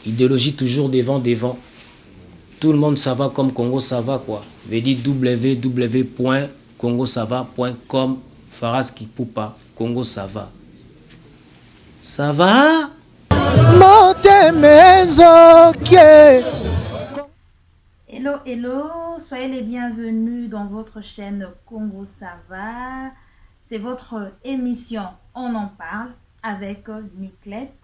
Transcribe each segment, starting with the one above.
Idéologie toujours devant, devant. Tout le monde ça va comme Congo ça va quoi. Veut dire www.congosava.com. Faras Kipoupa, Congo ça va. Ça va? Hello, hello, soyez les bienvenus dans votre chaîne Congo ça va. C'est votre émission On en parle avec Niclette.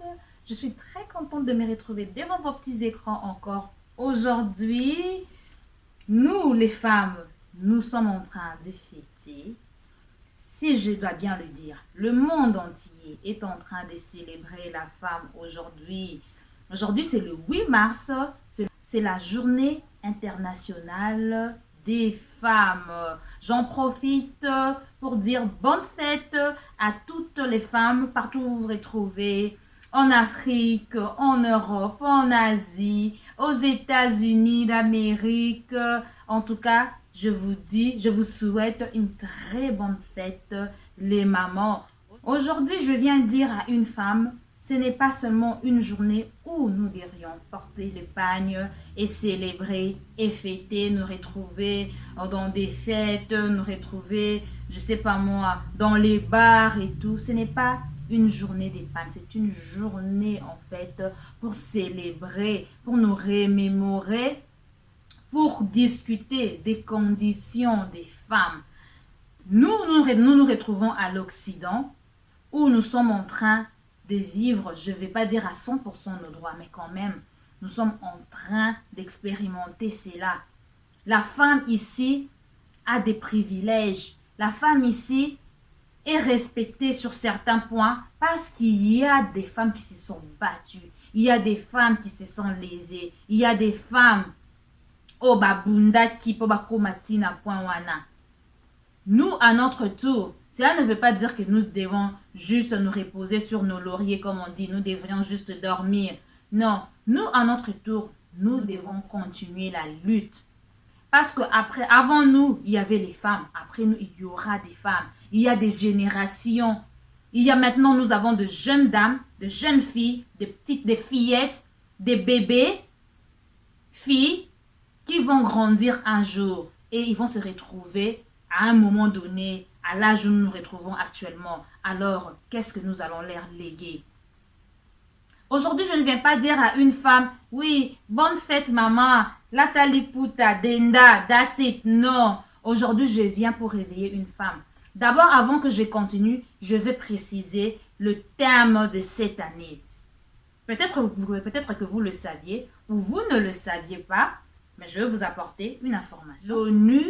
Je suis très contente de me retrouver devant vos petits écrans encore aujourd'hui. Nous, les femmes, nous sommes en train de fêter, si je dois bien le dire, le monde entier est en train de célébrer la femme aujourd'hui. Aujourd'hui, c'est le 8 mars, c'est la journée internationale des femmes. J'en profite pour dire bonne fête à toutes les femmes partout où vous vous retrouvez, en Afrique, en Europe, en Asie, aux États-Unis d'Amérique. En tout cas, je vous souhaite une très bonne fête, les mamans. Aujourd'hui, je viens dire à une femme, ce n'est pas seulement une journée où nous devrions porter le pagne et célébrer et fêter, nous retrouver dans des fêtes, nous retrouver, je sais pas moi, dans les bars et tout. Ce n'est pas une journée des femmes, c'est une journée en fait pour célébrer, pour nous remémorer, pour discuter des conditions des femmes. Nous nous retrouvons à l'Occident où nous sommes en train de vivre, je ne vais pas dire à 100% nos droits, mais quand même, nous sommes en train d'expérimenter cela. La femme ici a des privilèges. La femme ici est respectée sur certains points parce qu'il y a des femmes qui se sont battues. Il y a des femmes qui se sont levées. Il y a des femmes au babunda qui matina point wana. Nous, à notre tour, cela ne veut pas dire que nous devons juste nous reposer sur nos lauriers, comme on dit, nous devrions juste dormir. Non, nous, à notre tour, nous devons continuer la lutte. Parce que avant nous, il y avait les femmes. Après nous, il y aura des femmes. Il y a des générations. Il y a maintenant, nous avons de jeunes dames, de jeunes filles, des fillettes, des bébés, filles, qui vont grandir un jour. Et ils vont se retrouver à un moment donné, à l'âge où nous nous retrouvons actuellement. Alors, qu'est-ce que nous allons leur léguer? Aujourd'hui, je ne viens pas dire à une femme, oui, bonne fête maman, la taliputa, denda, that's it. Non, aujourd'hui, je viens pour réveiller une femme. D'abord, avant que je continue, je vais préciser le thème de cette année. Peut-être que vous le saviez ou vous ne le saviez pas, mais je vais vous apporter une information. L'ONU,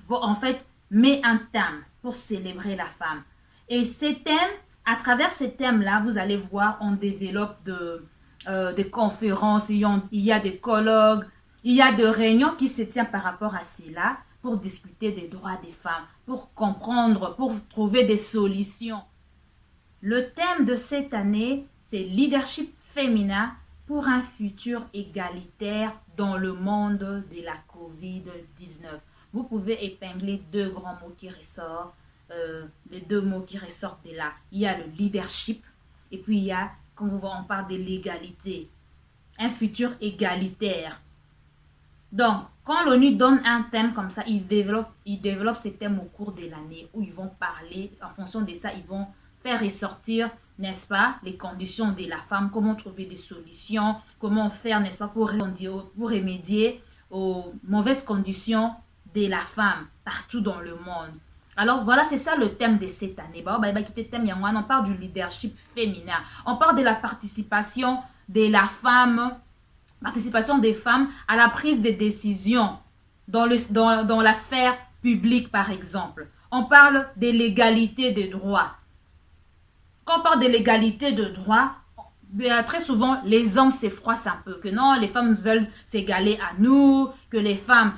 en fait, met un thème pour célébrer la femme. Et ces thèmes, à travers ces thèmes-là, vous allez voir, on développe des conférences, il y a des colloques, il y a des réunions qui se tiennent par rapport à cela pour discuter des droits des femmes, pour comprendre, pour trouver des solutions. Le thème de cette année, c'est leadership féminin pour un futur égalitaire dans le monde de la COVID-19. Vous pouvez épingler deux grands mots qui ressortent, les deux mots qui ressortent de là. Il y a le leadership et puis il y a, quand on parle de l'égalité, un futur égalitaire. Donc, quand l'ONU donne un thème comme ça, ils développent ces thèmes au cours de l'année où ils vont parler, en fonction de ça, ils vont faire ressortir, n'est-ce pas, les conditions de la femme, comment trouver des solutions, comment faire, n'est-ce pas, pour remédier aux mauvaises conditions de la femme partout dans le monde. Alors voilà, c'est ça le thème de cette année. On parle du leadership féminin. On parle de la participation de la femme, participation des femmes à la prise de décisions dans la sphère publique, par exemple. On parle de l'égalité des droits. Quand on parle de l'égalité de droits, très souvent, les hommes s'effroissent un peu. Que non, les femmes veulent s'égaler à nous, que les femmes,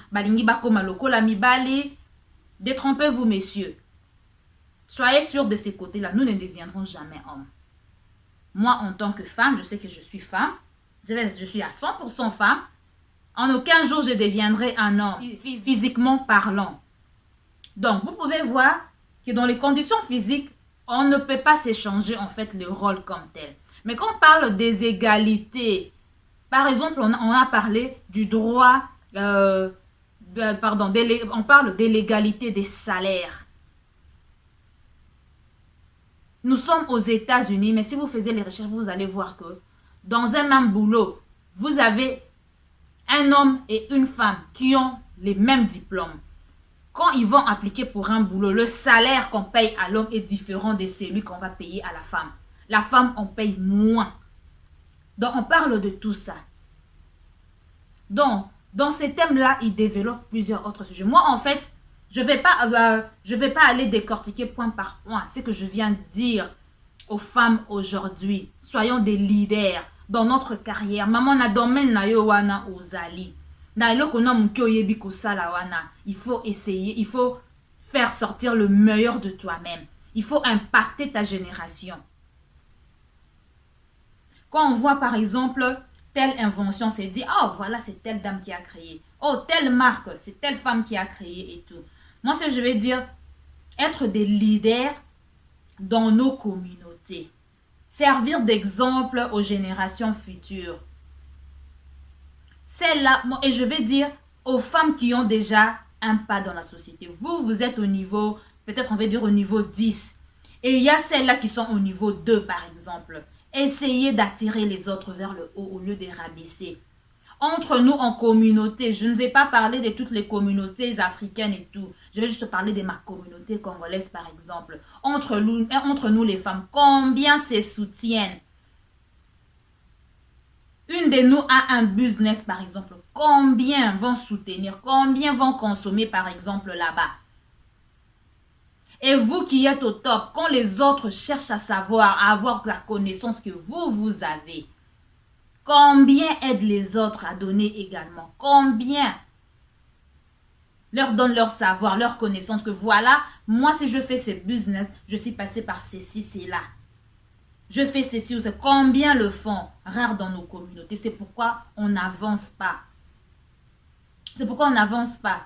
détrompez-vous, messieurs. Soyez sûrs de ces côtés-là, nous ne deviendrons jamais hommes. Moi, en tant que femme, je sais que je suis femme. Je suis à 100% femme. En aucun jour, je deviendrai un homme, physiquement parlant. Donc, vous pouvez voir que dans les conditions physiques, on ne peut pas s'échanger en fait le rôle comme tel. Mais quand on parle des égalités Par exemple, on a parlé du droit, on parle de l'égalité des salaires. Nous sommes aux États-Unis, mais si vous faisiez les recherches, vous allez voir que dans un même boulot, vous avez un homme et une femme qui ont les mêmes diplômes. Quand ils vont appliquer pour un boulot, le salaire qu'on paye à l'homme est différent de celui qu'on va payer à la femme. La femme, on paye moins. Donc, on parle de tout ça. Donc, dans ces thèmes-là, ils développent plusieurs autres sujets. Moi, en fait, je vais pas aller décortiquer point par point ce que je viens de dire aux femmes aujourd'hui. Soyons des leaders dans notre carrière. Maman na domaine na yo wana ozali. Na eloko na mukyo yebi kosala wana. Il faut essayer, il faut faire sortir le meilleur de toi-même. Il faut impacter ta génération. Quand on voit par exemple telle invention, c'est dit, oh voilà, c'est telle dame qui a créé. Oh, telle marque, c'est telle femme qui a créé et tout. Moi, je vais dire, être des leaders dans nos communautés. Servir d'exemple aux générations futures. Celle-là, et je vais dire aux femmes qui ont déjà un pas dans la société. Vous êtes au niveau, peut-être on va dire au niveau 10. Et il y a celles-là qui sont au niveau 2, par exemple. Essayez d'attirer les autres vers le haut au lieu de rabaisser. Entre nous en communauté, je ne vais pas parler de toutes les communautés africaines et tout. Je vais juste parler de ma communauté congolaise, par exemple. Entre nous les femmes, combien se soutiennent? Une de nous a un business, par exemple. Combien vont soutenir? Combien vont consommer, par exemple, là-bas? Et vous qui êtes au top, quand les autres cherchent à savoir, à avoir la connaissance que vous avez, combien aident les autres à donner également? Combien leur donnent leur savoir, leur connaissance, que voilà, moi si je fais ce business, je suis passé par ceci, cela. Je fais ceci ou ça. Combien le font? Rare dans nos communautés. C'est pourquoi on n'avance pas. C'est pourquoi on n'avance pas.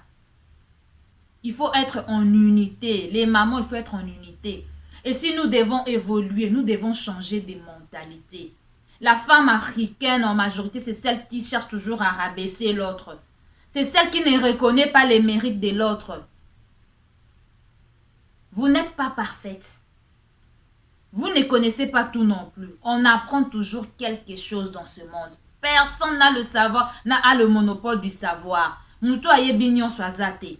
Il faut être en unité. Les mamans, il faut être en unité. Et si nous devons évoluer, nous devons changer des mentalités. La femme africaine, en majorité, c'est celle qui cherche toujours à rabaisser l'autre. C'est celle qui ne reconnaît pas les mérites de l'autre. Vous n'êtes pas parfaite. Vous ne connaissez pas tout non plus. On apprend toujours quelque chose dans ce monde. Personne n'a le savoir, n'a le monopole du savoir. Muto ayebinyon swazate.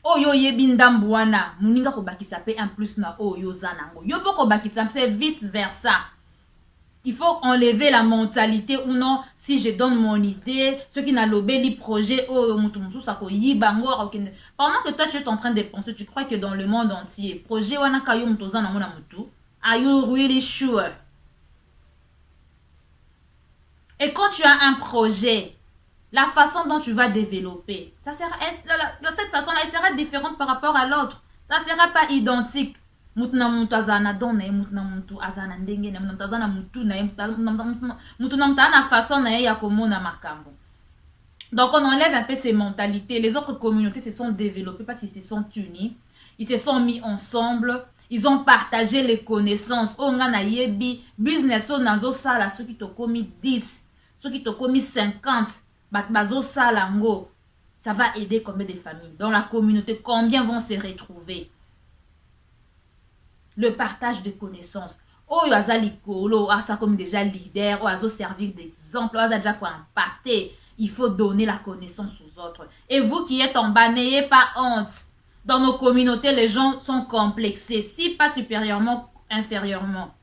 Oyo yebindambuana, muninga ko bakisa pe en plus na oyo zanango. Yo poko bakisa c'est vice versa. Il faut enlever la mentalité ou non, si je donne mon idée, ceux qui n'ont pas le projet, pendant que toi tu es en train de penser, tu crois que dans le monde entier, projet wana kayo mutoza na mona mutu, are you really sure? Et quand tu as un projet, la façon dont tu vas développer, cette façon-là, elle sera différente par rapport à l'autre. Ça ne sera pas identique. Mutuna muntu azana donne, mutuna muntu azana ndenge, mutuna azana mutu na mutuna mutana façon na ya komona makambo. Donc on enlève un peu ces mentalités. Les autres communautés se sont développées parce qu'ils se sont unis, ils se sont mis ensemble, ils ont partagé les connaissances. Oh ngana yebi business on nazo sala ceux qui te commis 10, ceux qui te commis 50, bat bazo sala ngo. Ça va aider combien de familles dans la communauté, combien vont se retrouver? Le partage de connaissances. Oh, yazali kolo, ça comme déjà leader, oh, azo servir d'exemple, oh, déjà quoi impacter. Il faut donner la connaissance aux autres. Et vous qui êtes en bas, n'ayez pas honte. Dans nos communautés, les gens sont complexés, si pas supérieurement, inférieurement.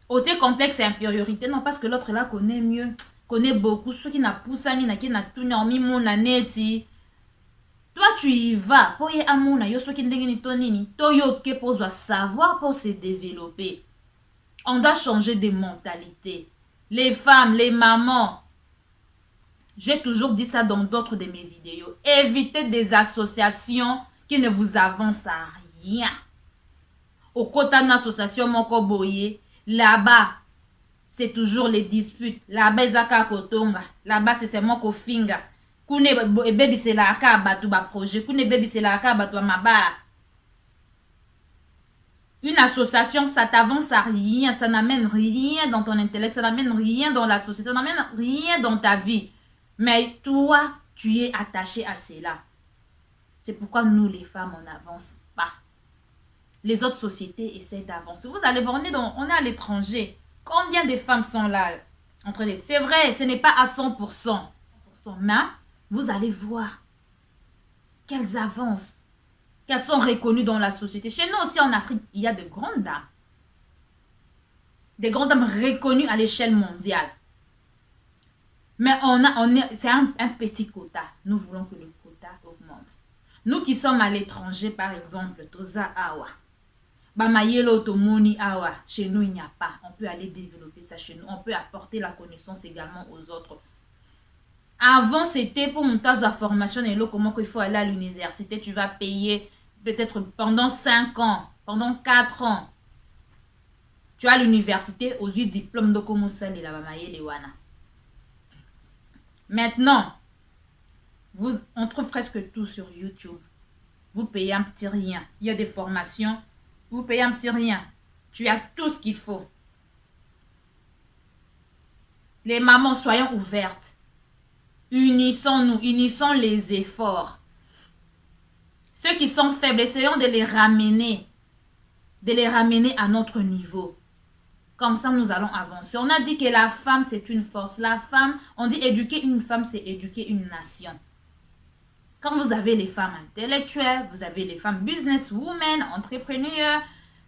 Ôter complexe et infériorité, non, parce que l'autre là connaît mieux, connaît beaucoup. Ceux qui n'a poussani, n'a qui n'a tout normi, mon aneti. Toi, tu y vas. Pour y amona, yo so ki ndengeni tonini. To yo ke pour savoir pour se développer. On doit changer de mentalité. Les femmes, les mamans. J'ai toujours dit ça dans d'autres de mes vidéos. Évitez des associations qui ne vous avancent à rien. Au côté d'une association moko boye, là-bas, c'est toujours les disputes. Là-bas, zaka kotonga. Là-bas, c'est seulement kofinga. Kune baby c'est la ka batu ba projet, kune baby c'est la ka batu mabala. Une association, ça t'avance à rien, ça n'amène rien dans ton intellect, ça n'amène rien dans la société, ça n'amène rien dans ta vie. Mais toi, tu es attaché à cela. C'est pourquoi nous, les femmes, on n'avance pas. Les autres sociétés essaient d'avancer. Vous allez voir, on est à l'étranger. Combien de femmes sont là entre les... C'est vrai, ce n'est pas à 100%. Mais vous allez voir qu'elles avancent. Qu'elles sont reconnues dans la société. Chez nous aussi en Afrique, il y a de grandes dames. Des grandes dames reconnues à l'échelle mondiale. Mais c'est un petit quota. Nous voulons que le quota augmente. Nous qui sommes à l'étranger, par exemple, Toza Awa, Bamayelo Tomoni Awa, chez nous il n'y a pas. On peut aller développer ça chez nous. On peut apporter la connaissance également aux autres. Avant, c'était pour monter à la formation et là, comment il faut aller à l'université. Tu vas payer peut-être pendant 5 ans, pendant 4 ans. Tu as l'université aux yeux diplôme de comment ça les wana. Maintenant, on trouve presque tout sur YouTube. Vous payez un petit rien. Il y a des formations. Vous payez un petit rien. Tu as tout ce qu'il faut. Les mamans, soyons ouvertes. Unissons-nous, unissons les efforts. Ceux qui sont faibles, essayons de les ramener à notre niveau. Comme ça, nous allons avancer. On a dit que la femme, c'est une force. La femme, on dit éduquer une femme, c'est éduquer une nation. Quand vous avez les femmes intellectuelles, vous avez les femmes businesswomen, entrepreneurs,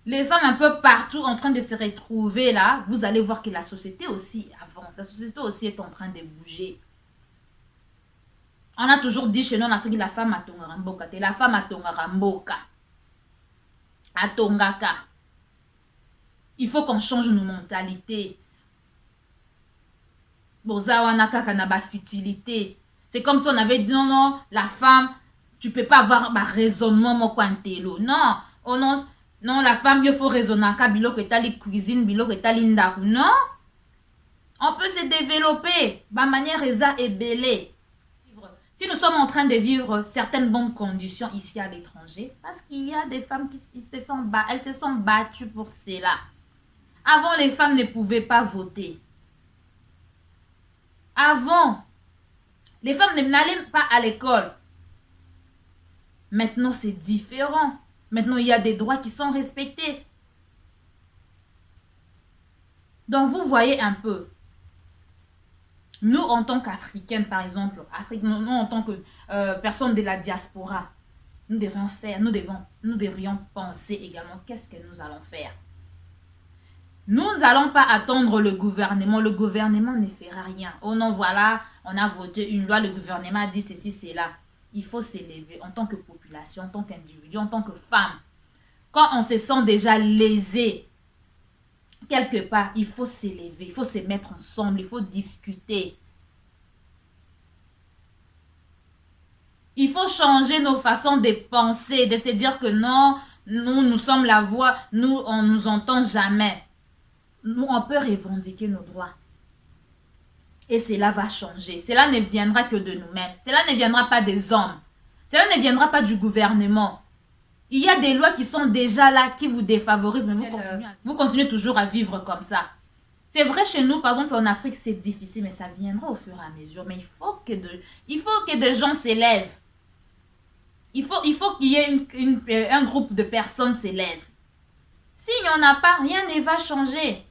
les femmes un peu partout en train de se retrouver là, vous allez voir que la société aussi avance. La société aussi est en train de bouger. On a toujours dit chez nous en Afrique, la femme a tongaramboka. La femme a tongaramboka. A tongaka. Il faut qu'on change nos mentalités. Bozawanaka kanaba futilité. C'est comme si on avait dit non, non, la femme, tu peux pas avoir un raisonnement mokwantelo. Non, oh non, non, la femme, il faut raisonner. Bilo que t'as les cuisines, bilo que t'as l'indaku. Non, on peut se développer. Ma manière est belle. Si nous sommes en train de vivre certaines bonnes conditions ici à l'étranger, parce qu'il y a des femmes qui elles se sont battues pour cela. Avant, les femmes ne pouvaient pas voter. Avant, les femmes n'allaient pas à l'école. Maintenant, c'est différent. Maintenant, il y a des droits qui sont respectés. Donc, vous voyez un peu. Nous, en tant qu'Africaines, par exemple, nous, en tant que personnes de la diaspora, nous devrions faire, nous devrions penser également qu'est-ce que nous allons faire. Nous n'allons pas attendre le gouvernement. Le gouvernement ne fera rien. Oh non, voilà, on a voté une loi, le gouvernement a dit ceci, cela. Il faut s'élever en tant que population, en tant qu'individu, en tant que femme. Quand on se sent déjà lésé, quelque part, il faut s'élever, il faut se mettre ensemble, il faut discuter. Il faut changer nos façons de penser, de se dire que non, nous sommes la voix, on ne nous entend jamais. Nous, on peut revendiquer nos droits. Et cela va changer. Cela ne viendra que de nous-mêmes. Cela ne viendra pas des hommes. Cela ne viendra pas du gouvernement. Il y a des lois qui sont déjà là, qui vous défavorisent, mais vous continuez toujours à vivre comme ça. C'est vrai chez nous, par exemple en Afrique, c'est difficile, mais ça viendra au fur et à mesure. Mais il faut que des gens s'élèvent. Il faut qu'il y ait un groupe de personnes s'élèvent. S'il n'y en a pas, rien ne va changer.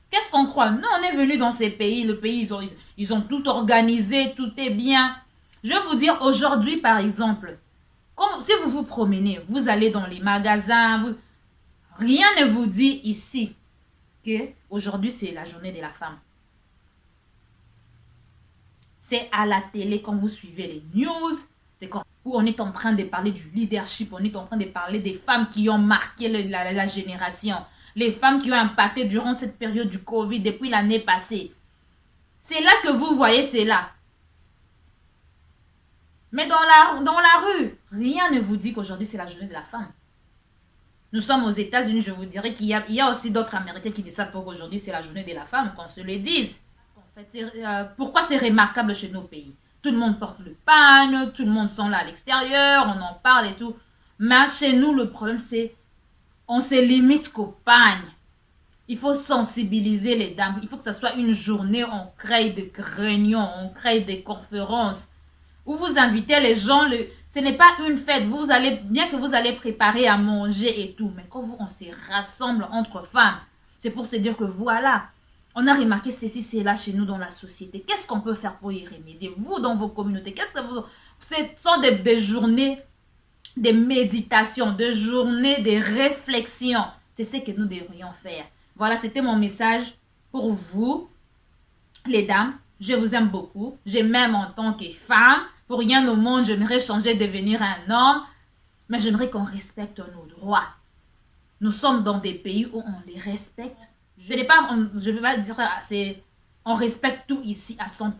Qu'est-ce qu'on croit? Nous, on est venus dans ces pays. Le pays, ils ont tout organisé, tout est bien. Je vais vous dire, aujourd'hui, par exemple, si vous vous promenez, vous allez dans les magasins, rien ne vous dit ici que aujourd'hui c'est la journée de la femme. C'est à la télé quand vous suivez les news, c'est où on est en train de parler du leadership, on est en train de parler des femmes qui ont marqué la génération, les femmes qui ont impacté durant cette période du Covid depuis l'année passée. C'est là que vous voyez cela. Mais dans la rue, rien ne vous dit qu'aujourd'hui c'est la journée de la femme. Nous sommes aux États-Unis, je vous dirais qu'il y a aussi d'autres Américains qui disent ça pour qu'aujourd'hui c'est la journée de la femme, qu'on se le dise. En fait, pourquoi c'est remarquable chez nos pays? Tout le monde porte le pagne, tout le monde sont là à l'extérieur, on en parle et tout. Mais chez nous, le problème c'est on se limite qu'au pagne. Il faut sensibiliser les dames. Il faut que ce soit une journée, on crée des réunions, on crée des conférences, où vous invitez les gens. Ce n'est pas une fête. Vous allez, bien que vous allez préparer à manger et tout, mais quand on se rassemble entre femmes, c'est pour se dire que voilà, on a remarqué ceci, c'est là chez nous dans la société. Qu'est-ce qu'on peut faire pour y remédier? Vous, dans vos communautés, qu'est-ce que vous... Ce sont des journées de méditation, des journées de réflexion. C'est ce que nous devrions faire. Voilà, c'était mon message pour vous, les dames. Je vous aime beaucoup. Je m'aime en tant que femme. Pour rien au monde, j'aimerais changer, devenir un homme. Mais j'aimerais qu'on respecte nos droits. Nous sommes dans des pays où on les respecte. Je ne vais pas dire, on respecte tout ici à 100%.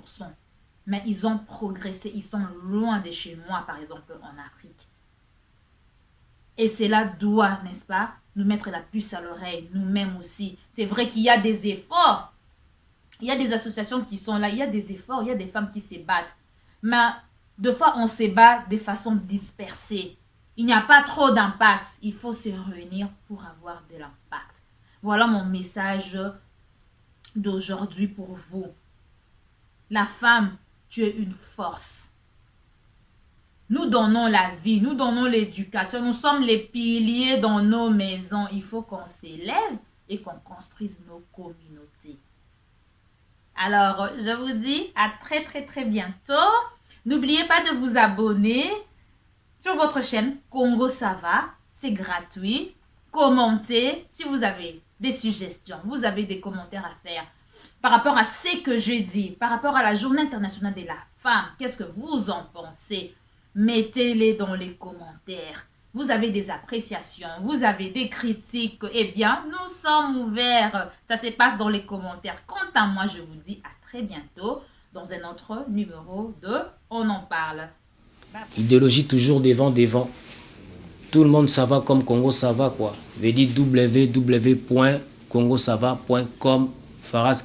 Mais ils ont progressé. Ils sont loin de chez moi, par exemple, en Afrique. Et cela doit, n'est-ce pas, nous mettre la puce à l'oreille, nous-mêmes aussi. C'est vrai qu'il y a des efforts. Il y a des associations qui sont là. Il y a des efforts. Il y a des femmes qui se battent. Mais des fois, on se bat de façon dispersée. Il n'y a pas trop d'impact. Il faut se réunir pour avoir de l'impact. Voilà mon message d'aujourd'hui pour vous. La femme, tu es une force. Nous donnons la vie, nous donnons l'éducation, nous sommes les piliers dans nos maisons. Il faut qu'on s'élève et qu'on construise nos communautés. Alors, je vous dis à très bientôt. N'oubliez pas de vous abonner sur votre chaîne Congo Ça Va. C'est gratuit. Commentez si vous avez des suggestions, vous avez des commentaires à faire par rapport à ce que j'ai dit, par rapport à la Journée internationale de la femme. Qu'est-ce que vous en pensez? Mettez-les dans les commentaires. Vous avez des appréciations, vous avez des critiques. Eh bien, nous sommes ouverts. Ça se passe dans les commentaires. Quant à moi, je vous dis à très bientôt dans un autre numéro de On en parle. Idéologie toujours devant. Tout le monde ça va comme Congo ça va quoi. Veut dire www.congosava.com. Faras